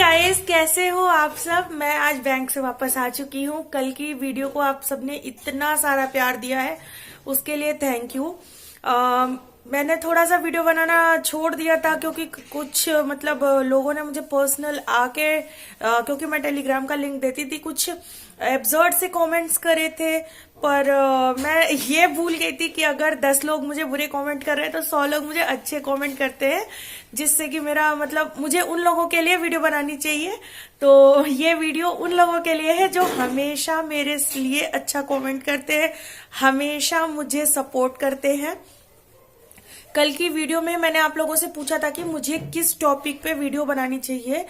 Guys, कैसे हो आप सब। मैं आज बैंक से वापस आ चुकी हूँ। कल की वीडियो को आप सबने इतना सारा प्यार दिया है, उसके लिए थैंक यू। मैंने थोड़ा सा वीडियो बनाना छोड़ दिया था क्योंकि कुछ मतलब लोगों ने मुझे पर्सनल आके क्योंकि मैं टेलीग्राम का लिंक देती थी, कुछ एब्सर्ड से कमेंट्स करे थे। पर मैं ये भूल गई थी कि अगर 10 लोग मुझे बुरे कमेंट कर रहे हैं तो 100 लोग मुझे अच्छे कमेंट करते हैं, जिससे कि मेरा मतलब मुझे उन लोगों के लिए वीडियो बनानी चाहिए। तो ये वीडियो उन लोगों के लिए है जो हमेशा मेरे लिए अच्छा कमेंट करते हैं, हमेशा मुझे सपोर्ट करते हैं। कल की वीडियो में मैंने आप लोगों से पूछा था कि मुझे किस टॉपिक पे वीडियो बनानी चाहिए।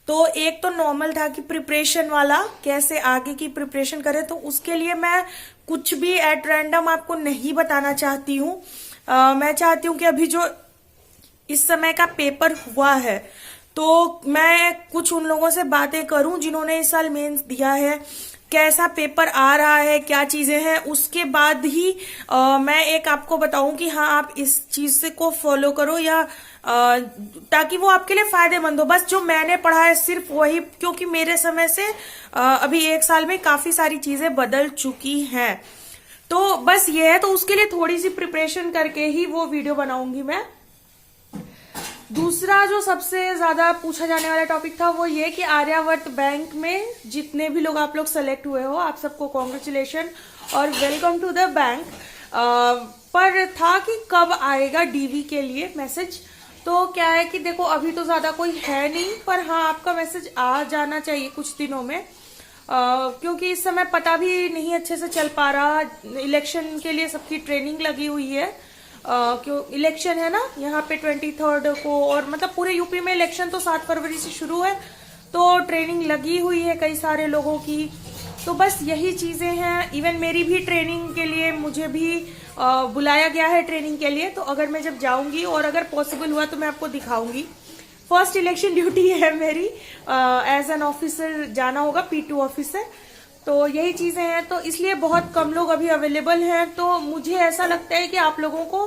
तो एक तो नॉर्मल था कि प्रिपरेशन वाला, कैसे आगे की प्रिपरेशन करें। तो उसके लिए मैं कुछ भी एट रैंडम आपको नहीं बताना चाहती हूँ। मैं चाहती हूँ कि अभी जो इस समय का पेपर हुआ है तो मैं कुछ उन लोगों से बातें करूं जिन्होंने इस साल मेंस दिया है, कैसा पेपर आ रहा है, क्या चीजें हैं। उसके बाद ही मैं एक आपको बताऊं कि हाँ आप इस चीज से को फॉलो करो या ताकि वो आपके लिए फायदेमंद हो। बस जो मैंने पढ़ा है सिर्फ वही, क्योंकि मेरे समय से अभी एक साल में काफी सारी चीजें बदल चुकी हैं। तो बस ये है, तो उसके लिए थोड़ी सी प्रिपरेशन करके ही वो वीडियो बनाऊंगी मैं। दूसरा जो सबसे ज्यादा पूछा जाने वाला टॉपिक था वो ये कि आर्यावर्त बैंक में जितने भी लोग आप लोग सेलेक्ट हुए हो, आप सबको कॉन्ग्रेचुलेशन और वेलकम टू द बैंक। पर था कि कब आएगा डीवी के लिए मैसेज। तो क्या है कि देखो अभी तो ज्यादा कोई है नहीं, पर हाँ आपका मैसेज आ जाना चाहिए कुछ दिनों में। क्योंकि इस समय पता भी नहीं अच्छे से चल पा रहा, इलेक्शन के लिए सबकी ट्रेनिंग लगी हुई है। क्यों इलेक्शन है ना यहाँ पे 23 को, और मतलब पूरे यूपी में इलेक्शन तो 7 फरवरी से शुरू है, तो ट्रेनिंग लगी हुई है कई सारे लोगों की। तो बस यही चीजें हैं। इवन मेरी भी ट्रेनिंग के लिए मुझे भी बुलाया गया है ट्रेनिंग के लिए। तो अगर मैं जब जाऊंगी और अगर पॉसिबल हुआ तो मैं आपको दिखाऊंगी। फर्स्ट इलेक्शन ड्यूटी है मेरी, एज एन ऑफिसर जाना होगा, P2 ऑफिसर। तो यही चीजें हैं, तो इसलिए बहुत कम लोग अभी अवेलेबल हैं। तो मुझे ऐसा लगता है कि आप लोगों को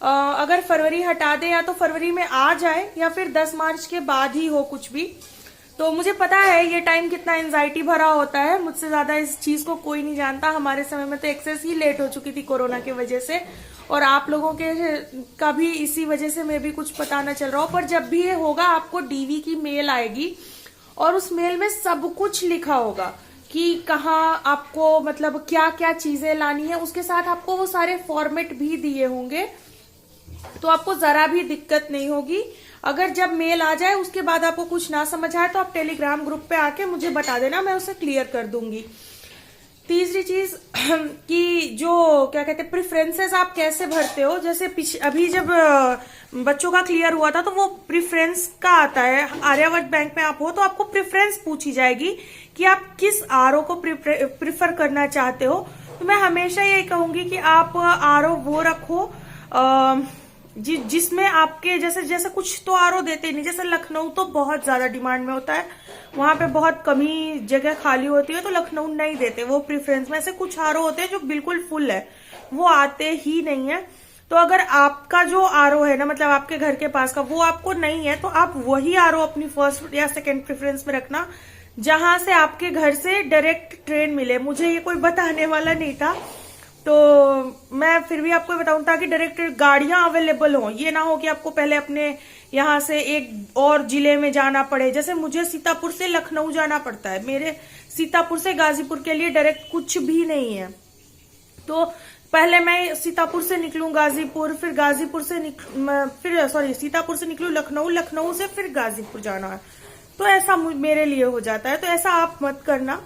अगर फरवरी हटा दे या तो फरवरी में आ जाए या फिर 10 मार्च के बाद ही हो कुछ भी। तो मुझे पता है ये टाइम कितना एंजाइटी भरा होता है, मुझसे ज्यादा इस चीज को कोई नहीं जानता। हमारे समय में तो एक्सेस ही लेट हो चुकी थी कोरोना की वजह से, और आप लोगों के का भी इसी वजह से मैं भी कुछ पता न चल रहा हो। पर जब भी ये होगा आपको डीवी की मेल आएगी और उस मेल में सब कुछ लिखा होगा कि कहाँ आपको मतलब क्या क्या चीजें लानी है। उसके साथ आपको वो सारे फॉर्मेट भी दिए होंगे, तो आपको जरा भी दिक्कत नहीं होगी। अगर जब मेल आ जाए उसके बाद आपको कुछ ना समझ आए तो आप टेलीग्राम ग्रुप पे आके मुझे बता देना, मैं उसे क्लियर कर दूंगी। तीसरी चीज कि जो क्या कहते हैं प्रेफरेंसेस आप कैसे भरते हो। जैसे अभी जब बच्चों का क्लियर हुआ था तो वो प्रेफरेंस का आता है। आर्यावर्त बैंक में आप हो तो आपको प्रेफरेंस पूछी जाएगी कि आप किस आरओ को प्रिफर करना चाहते हो। तो मैं हमेशा यही कहूंगी कि आप आरओ वो रखो जिसमें आपके जैसे कुछ तो आरओ देते नहीं। जैसे लखनऊ तो बहुत ज्यादा डिमांड में होता है, वहां पे बहुत कम ही जगह खाली होती है, तो लखनऊ नहीं देते वो प्रेफरेंस में। से कुछ आरओ होते हैं जो बिल्कुल फुल है, वो आते ही नहीं है। तो अगर आपका जो आरओ है ना, मतलब आपके घर के पास का, वो आपको नहीं है तो आप वही आरओ अपनी फर्स्ट या सेकेंड प्रेफरेंस में रखना जहां से आपके घर से डायरेक्ट ट्रेन मिले। मुझे ये कोई बताने वाला नहीं था, तो मैं फिर भी आपको बताऊं ताकि डायरेक्ट गाड़ियां अवेलेबल हो। ये ना हो कि आपको पहले अपने यहाँ से एक और जिले में जाना पड़े। जैसे मुझे सीतापुर से लखनऊ जाना पड़ता है, मेरे सीतापुर से गाजीपुर के लिए डायरेक्ट कुछ भी नहीं है। तो पहले मैं सीतापुर से निकलूं गाजीपुर, फिर गाजीपुर से सीतापुर से निकलूं लखनऊ, लखनऊ से फिर गाजीपुर जाना है। तो ऐसा मेरे लिए हो जाता है, तो ऐसा आप मत करना।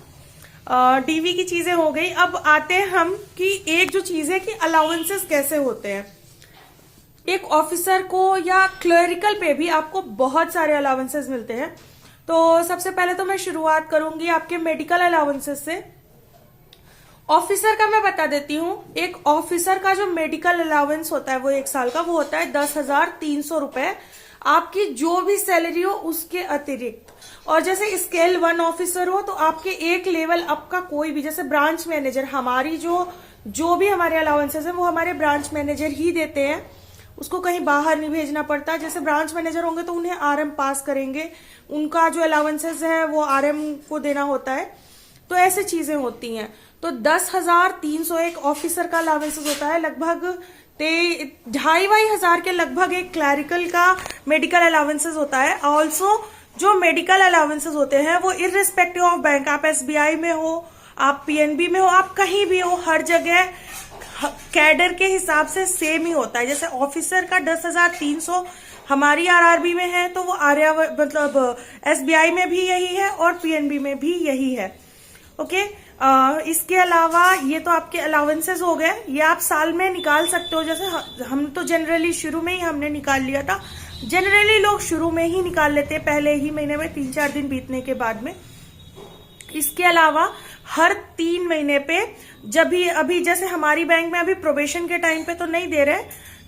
डीवी की चीजें हो गई। अब आते हैं हम कि एक जो चीज है कि अलाउंसेस कैसे होते हैं। एक ऑफिसर को या क्लरिकल पे भी आपको बहुत सारे अलाउंसेस मिलते हैं। तो सबसे पहले तो मैं शुरुआत करूंगी आपके मेडिकल अलाउंसेस से। ऑफिसर का मैं बता देती हूँ। एक ऑफिसर का जो मेडिकल अलाउंस होता है वो 1 साल का, वो होता है 10,300 रुपए, आपकी जो भी सैलरी हो उसके अतिरिक्त। और जैसे स्केल 1 ऑफिसर हो तो आपके एक लेवल अप का कोई भी, जैसे ब्रांच मैनेजर, हमारी जो भी हमारे अलाउंसेस है वो हमारे ब्रांच मैनेजर ही देते हैं। उसको कहीं बाहर नहीं भेजना पड़ता। जैसे ब्रांच मैनेजर होंगे तो उन्हें आरएम पास करेंगे, उनका जो अलाउंसेस है वो आरएम को देना होता है, तो ऐसे चीजें होती हैं। तो 10,301 ऑफिसर का अलाउंसेस होता है, लगभग 2,500 के लगभग एक क्लैरिकल का मेडिकल अलाउंसेस होता है। ऑल्सो जो मेडिकल अलाउंसेस होते हैं वो इररिस्पेक्टिव ऑफ बैंक, आप एसबीआई में हो, आप पीएनबी में हो, आप कहीं भी हो, हर जगह कैडर के हिसाब से सेम ही होता है। जैसे ऑफिसर का 10,300 हमारी आरआरबी में है, तो वो मतलब एसबीआई में भी यही है और पीएनबी में भी यही है। ओके, इसके अलावा ये तो आपके अलाउंसेस हो गए, ये आप साल में निकाल सकते हो। जैसे हम तो जनरली शुरू में ही हमने निकाल लिया था, जनरली लोग शुरू में ही निकाल लेते हैं, पहले ही महीने में 3-4 दिन बीतने के बाद में। इसके अलावा हर 3 महीने पे जब भी, अभी जैसे हमारी बैंक में अभी प्रोबेशन के टाइम पे तो नहीं दे रहे,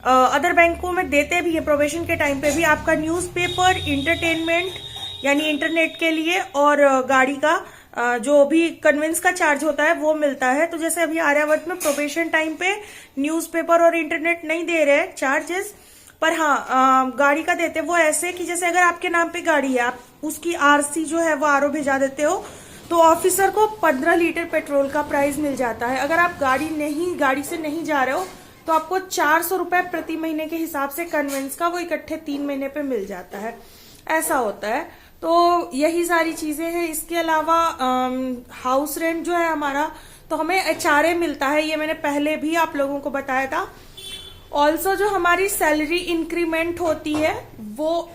अदर बैंकों में देते भी है प्रोबेशन के टाइम पे भी, आपका न्यूज़पेपर, इंटरटेनमेंट यानी इंटरनेट के लिए और गाड़ी का जो भी कन्वेंस का चार्ज होता है वो मिलता है। तो जैसे अभी आर्यावर्त में प्रोबेशन टाइम पे न्यूज़पेपर और इंटरनेट नहीं दे रहे चार्जेस, पर हाँ गाड़ी का देते। वो ऐसे कि जैसे अगर आपके नाम पे गाड़ी है, आप उसकी आरसी जो है वो आरओ भेजा देते हो, तो ऑफिसर को 15 लीटर पेट्रोल का प्राइस मिल जाता है। अगर आप गाड़ी से नहीं जा रहे हो तो आपको 400 रुपए प्रति महीने के हिसाब से कन्वेंस का वो इकट्ठे 3 महीने पे मिल जाता है, ऐसा होता है। तो यही सारी चीजें हैं। इसके अलावा हाउस रेंट जो है हमारा, तो हमें एचआरए मिलता है, ये मैंने पहले भी आप लोगों को बताया था। ऑल्सो जो हमारी सैलरी इंक्रीमेंट होती है वो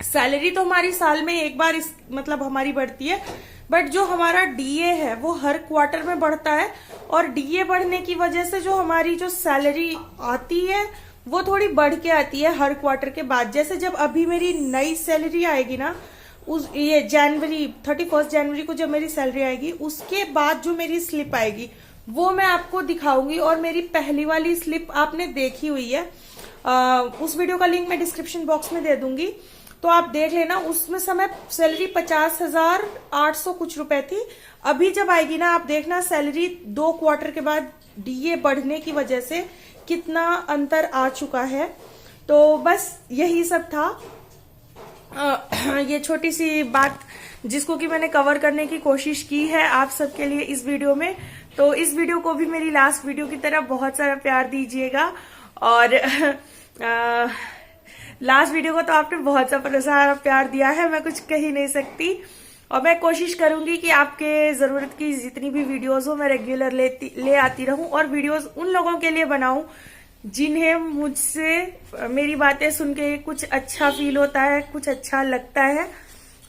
सैलरी तो हमारी साल में एक बार मतलब हमारी बढ़ती है, बट जो हमारा डीए है वो हर क्वार्टर में बढ़ता है, और डीए बढ़ने की वजह से जो हमारी जो सैलरी आती है वो थोड़ी बढ़ के आती है हर क्वार्टर के बाद। जैसे जब अभी मेरी नई सैलरी आएगी ना, ये 31 जनवरी को जब मेरी सैलरी आएगी, उसके बाद जो मेरी स्लिप आएगी वो मैं आपको दिखाऊंगी। और मेरी पहली वाली स्लिप आपने देखी हुई है, उस वीडियो का लिंक मैं डिस्क्रिप्शन बॉक्स में दे दूंगी, तो आप देख लेना। उसमें समय सैलरी 50,800 कुछ रुपए थी। अभी जब आएगी ना, आप देखना सैलरी 2 क्वार्टर के बाद डीए बढ़ने की वजह से कितना अंतर आ चुका है। तो बस यही सब था, ये छोटी सी बात जिसको कि मैंने कवर करने की कोशिश की है आप सबके लिए इस वीडियो में। तो इस वीडियो को भी मेरी लास्ट वीडियो की तरह बहुत सारा प्यार दीजिएगा। और लास्ट वीडियो को तो आपने बहुत सारा प्यार दिया है, मैं कुछ कह ही नहीं सकती। और मैं कोशिश करूंगी कि आपके जरूरत की जितनी भी वीडियोस हो मैं रेगुलर ले आती रहूं, और वीडियोस उन लोगों के लिए बनाऊं जिन्हें मुझसे मेरी बातें सुन के कुछ अच्छा फील होता है, कुछ अच्छा लगता है।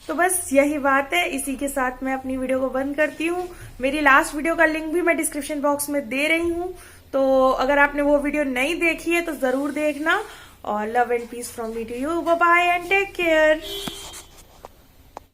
तो बस यही बात है, इसी के साथ मैं अपनी वीडियो को बंद करती हूँ। मेरी लास्ट वीडियो का लिंक भी मैं डिस्क्रिप्शन बॉक्स में दे रही हूँ, तो अगर आपने वो वीडियो नहीं देखी है तो जरूर देखना। और love and peace from me to you, bye bye and take care.